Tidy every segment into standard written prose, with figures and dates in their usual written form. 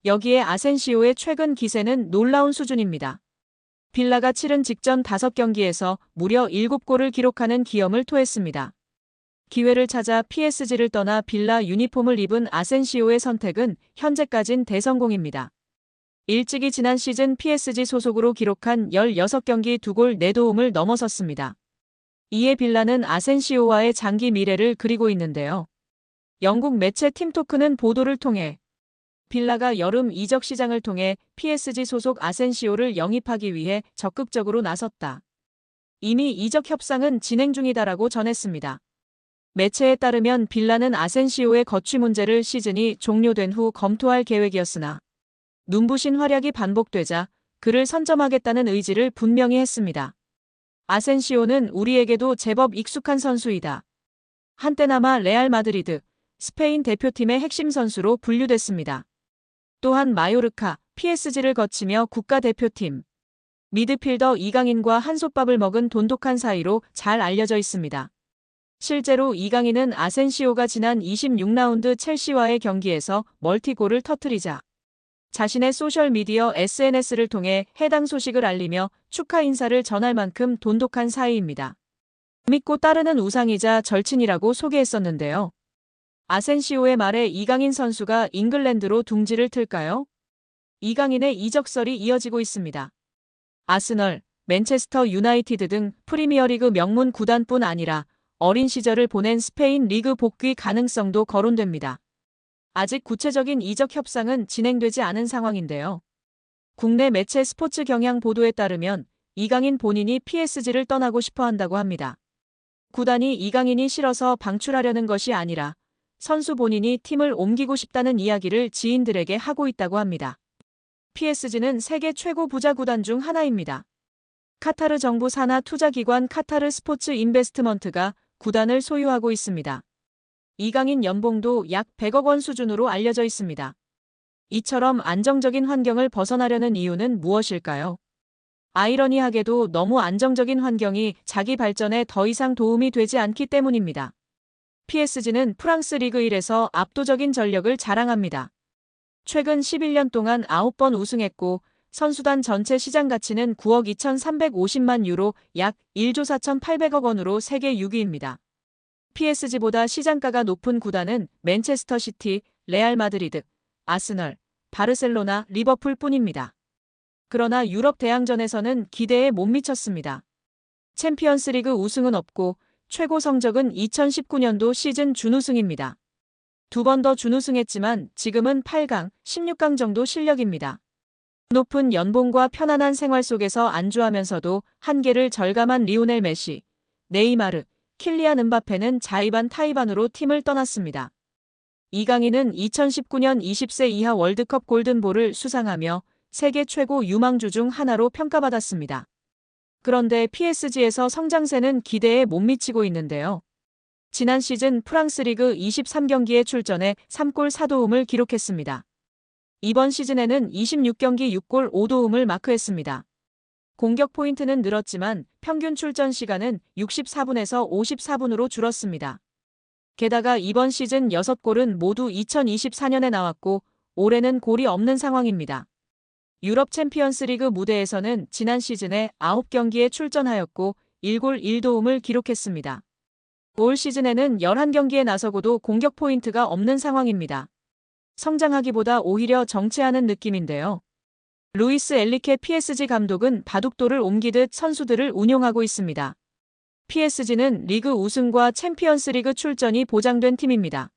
여기에 아센시오의 최근 기세는 놀라운 수준입니다. 빌라가 치른 직전 5경기에서 무려 7골을 기록하는 기염을 토했습니다. 기회를 찾아 PSG를 떠나 빌라 유니폼을 입은 아센시오의 선택은 현재까진 대성공입니다. 일찍이 지난 시즌 PSG 소속으로 기록한 16경기 2골 4도움을 넘어섰습니다. 이에 빌라는 아센시오와의 장기 미래를 그리고 있는데요. 영국 매체 팀토크는 보도를 통해 빌라가 여름 이적 시장을 통해 PSG 소속 아센시오를 영입하기 위해 적극적으로 나섰다. 이미 이적 협상은 진행 중이다라고 전했습니다. 매체에 따르면 빌라는 아센시오의 거취 문제를 시즌이 종료된 후 검토할 계획이었으나 눈부신 활약이 반복되자 그를 선점하겠다는 의지를 분명히 했습니다. 아센시오는 우리에게도 제법 익숙한 선수이다. 한때나마 레알 마드리드, 스페인 대표팀의 핵심 선수로 분류됐습니다. 또한 마요르카, PSG를 거치며 국가대표팀, 미드필더 이강인과 한솥밥을 먹은 돈독한 사이로 잘 알려져 있습니다. 실제로 이강인은 아센시오가 지난 26라운드 첼시와의 경기에서 멀티골을 터뜨리자 자신의 소셜미디어 SNS를 통해 해당 소식을 알리며 축하 인사를 전할 만큼 돈독한 사이입니다. 믿고 따르는 우상이자 절친이라고 소개했었는데요. 아센시오의 말에 이강인 선수가 잉글랜드로 둥지를 틀까요? 이강인의 이적설이 이어지고 있습니다. 아스널, 맨체스터 유나이티드 등 프리미어리그 명문 구단뿐 아니라 어린 시절을 보낸 스페인 리그 복귀 가능성도 거론됩니다. 아직 구체적인 이적 협상은 진행되지 않은 상황인데요. 국내 매체 스포츠 경향 보도에 따르면 이강인 본인이 PSG를 떠나고 싶어 한다고 합니다. 구단이 이강인이 싫어서 방출하려는 것이 아니라 선수 본인이 팀을 옮기고 싶다는 이야기를 지인들에게 하고 있다고 합니다. PSG는 세계 최고 부자 구단 중 하나입니다. 카타르 정부 산하 투자기관 카타르 스포츠 인베스트먼트가 구단을 소유하고 있습니다. 이강인 연봉도 약 100억 원 수준으로 알려져 있습니다. 이처럼 안정적인 환경을 벗어나려는 이유는 무엇일까요? 아이러니하게도 너무 안정적인 환경이 자기 발전에 더 이상 도움이 되지 않기 때문입니다. PSG는 프랑스 리그 1에서 압도적인 전력을 자랑합니다. 최근 11년 동안 9번 우승했고 선수단 전체 시장 가치는 9억 2,350만 유로 약 1조 4,800억 원으로 세계 6위입니다. PSG보다 시장가가 높은 구단은 맨체스터 시티, 레알 마드리드, 아스널, 바르셀로나, 리버풀 뿐입니다. 그러나 유럽 대항전에서는 기대에 못 미쳤습니다. 챔피언스리그 우승은 없고 최고 성적은 2019년도 시즌 준우승입니다. 2번 더 준우승했지만 지금은 8강, 16강 정도 실력입니다. 높은 연봉과 편안한 생활 속에서 안주하면서도 한계를 절감한 리오넬 메시, 네이마르, 킬리안 음바페는 자의반 타의반으로 팀을 떠났습니다. 이강인은 2019년 20세 이하 월드컵 골든볼을 수상하며 세계 최고 유망주 중 하나로 평가받았습니다. 그런데 PSG에서 성장세는 기대에 못 미치고 있는데요. 지난 시즌 프랑스 리그 23경기에 출전해 3골 4도움을 기록했습니다. 이번 시즌에는 26경기 6골 5도움을 마크했습니다. 공격 포인트는 늘었지만 평균 출전 시간은 64분에서 54분으로 줄었습니다. 게다가 이번 시즌 6골은 모두 2024년에 나왔고 올해는 골이 없는 상황입니다. 유럽 챔피언스리그 무대에서는 지난 시즌에 9경기에 출전하였고 1골 1도움을 기록했습니다. 올 시즌에는 11경기에 나서고도 공격 포인트가 없는 상황입니다. 성장하기보다 오히려 정체하는 느낌인데요. 루이스 엘리케 PSG 감독은 바둑돌을 옮기듯 선수들을 운용하고 있습니다. PSG는 리그 우승과 챔피언스리그 출전이 보장된 팀입니다.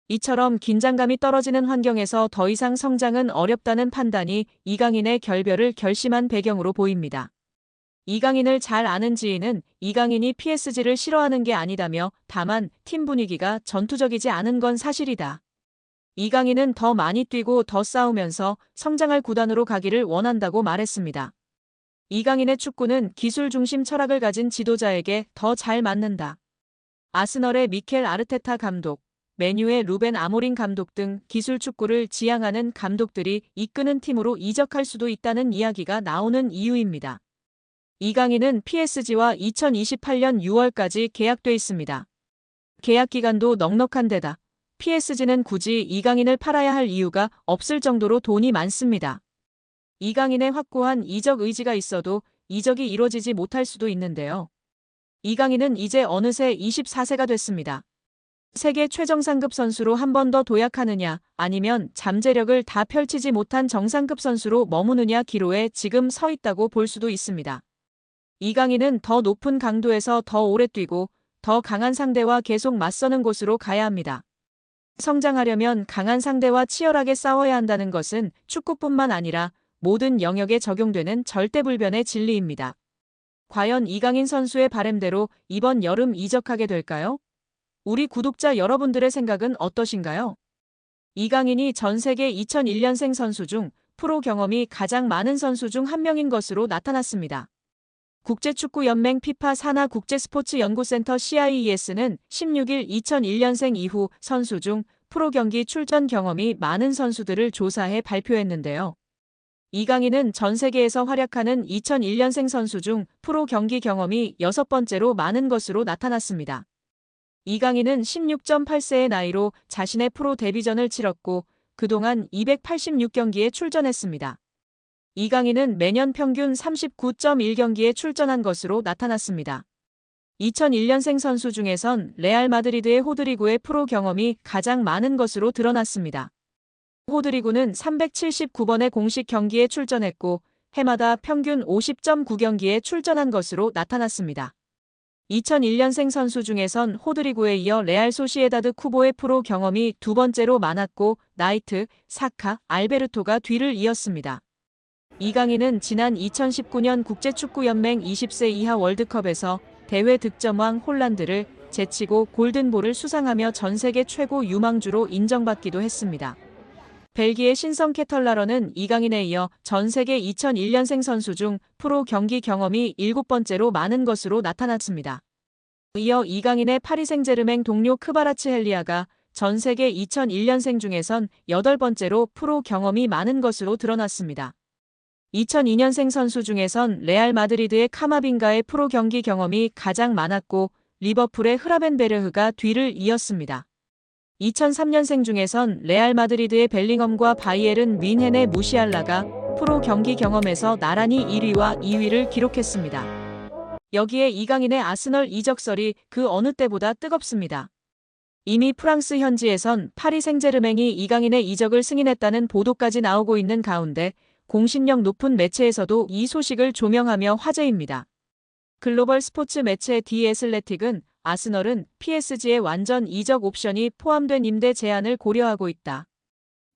이처럼 긴장감이 떨어지는 환경에서 더 이상 성장은 어렵다는 판단이 이강인의 결별을 결심한 배경으로 보입니다. 이강인을 잘 아는 지인은 이강인이 PSG를 싫어하는 게 아니다며 다만 팀 분위기가 전투적이지 않은 건 사실이다. 이강인은 더 많이 뛰고 더 싸우면서 성장할 구단으로 가기를 원한다고 말했습니다. 이강인의 축구는 기술 중심 철학을 가진 지도자에게 더 잘 맞는다. 아스널의 미켈 아르테타 감독, 맨유의 루벤 아모린 감독 등 기술 축구를 지향하는 감독들이 이끄는 팀으로 이적할 수도 있다는 이야기가 나오는 이유입니다. 이강인은 PSG와 2028년 6월까지 계약돼 있습니다. 계약 기간도 넉넉한 데다 PSG는 굳이 이강인을 팔아야 할 이유가 없을 정도로 돈이 많습니다. 이강인의 확고한 이적 의지가 있어도 이적이 이뤄지지 못할 수도 있는데요. 이강인은 이제 어느새 24세가 됐습니다. 세계 최정상급 선수로 한 번 더 도약하느냐 아니면 잠재력을 다 펼치지 못한 정상급 선수로 머무느냐 기로에 지금 서 있다고 볼 수도 있습니다. 이강인은 더 높은 강도에서 더 오래 뛰고 더 강한 상대와 계속 맞서는 곳으로 가야 합니다. 성장하려면 강한 상대와 치열하게 싸워야 한다는 것은 축구뿐만 아니라 모든 영역에 적용되는 절대불변의 진리입니다. 과연 이강인 선수의 바람대로 이번 여름 이적하게 될까요? 우리 구독자 여러분들의 생각은 어떠신가요? 이강인이 전 세계 2001년생 선수 중 프로 경험이 가장 많은 선수 중 한 명인 것으로 나타났습니다. 국제축구연맹 피파 산하 국제스포츠연구센터 CIES는 16일 2001년생 이후 선수 중 프로 경기 출전 경험이 많은 선수들을 조사해 발표했는데요. 이강인은 전 세계에서 활약하는 2001년생 선수 중 프로 경기 경험이 6번째로 많은 것으로 나타났습니다. 이강인은 16.8세의 나이로 자신의 프로 데뷔전을 치렀고 그동안 286경기에 출전했습니다. 이강인은 매년 평균 39.1경기에 출전한 것으로 나타났습니다. 2001년생 선수 중에선 레알 마드리드의 호드리구의 프로 경험이 가장 많은 것으로 드러났습니다. 호드리구는 379번의 공식 경기에 출전했고 해마다 평균 50.9경기에 출전한 것으로 나타났습니다. 2001년생 선수 중에선 호드리구에 이어 레알 소시에다드 쿠보의 프로 경험이 두 번째로 많았고 나이트, 사카, 알베르토가 뒤를 이었습니다. 이강인은 지난 2019년 국제축구연맹 20세 이하 월드컵에서 대회 득점왕 홀란드를 제치고 골든볼을 수상하며 전 세계 최고 유망주로 인정받기도 했습니다. 벨기에 신성 케털라러는 이강인에 이어 전 세계 2001년생 선수 중 프로 경기 경험이 7번째로 많은 것으로 나타났습니다. 이어 이강인의 파리 생제르맹 동료 크바라츠헬리아가 전 세계 2001년생 중에선 8번째로 프로 경험이 많은 것으로 드러났습니다. 2002년생 선수 중에선 레알 마드리드의 카마빙가의 프로 경기 경험이 가장 많았고 리버풀의 흐라벤베르흐가 뒤를 이었습니다. 2003년생 중에선 레알 마드리드의 벨링엄과 바이에른 뮌헨의 무시알라가 프로 경기 경험에서 나란히 1위와 2위를 기록했습니다. 여기에 이강인의 아스널 이적설이 그 어느 때보다 뜨겁습니다. 이미 프랑스 현지에선 파리 생제르맹이 이강인의 이적을 승인했다는 보도까지 나오고 있는 가운데 공신력 높은 매체에서도 이 소식을 조명하며 화제입니다. 글로벌 스포츠 매체 디 애슬레틱은 아스널은 PSG의 완전 이적 옵션이 포함된 임대 제한을 고려하고 있다.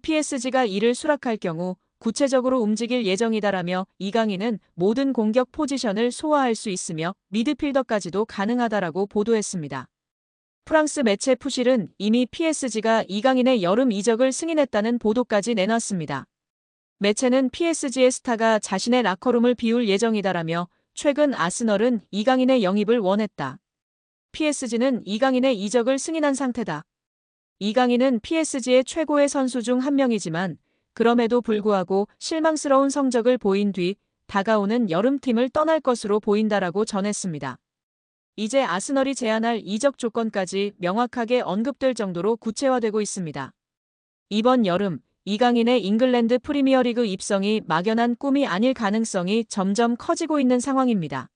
PSG가 이를 수락할 경우 구체적으로 움직일 예정이다라며 이강인은 모든 공격 포지션을 소화할 수 있으며 미드필더까지도 가능하다라고 보도했습니다. 프랑스 매체 푸실은 이미 PSG가 이강인의 여름 이적을 승인했다는 보도까지 내놨습니다. 매체는 PSG의 스타가 자신의 라커룸을 비울 예정이다라며 최근 아스널은 이강인의 영입을 원했다. PSG는 이강인의 이적을 승인한 상태다. 이강인은 PSG의 최고의 선수 중 한 명이지만 그럼에도 불구하고 실망스러운 성적을 보인 뒤 다가오는 여름팀을 떠날 것으로 보인다라고 전했습니다. 이제 아스널이 제안할 이적 조건까지 명확하게 언급될 정도로 구체화되고 있습니다. 이번 여름 이강인의 잉글랜드 프리미어리그 입성이 막연한 꿈이 아닐 가능성이 점점 커지고 있는 상황입니다.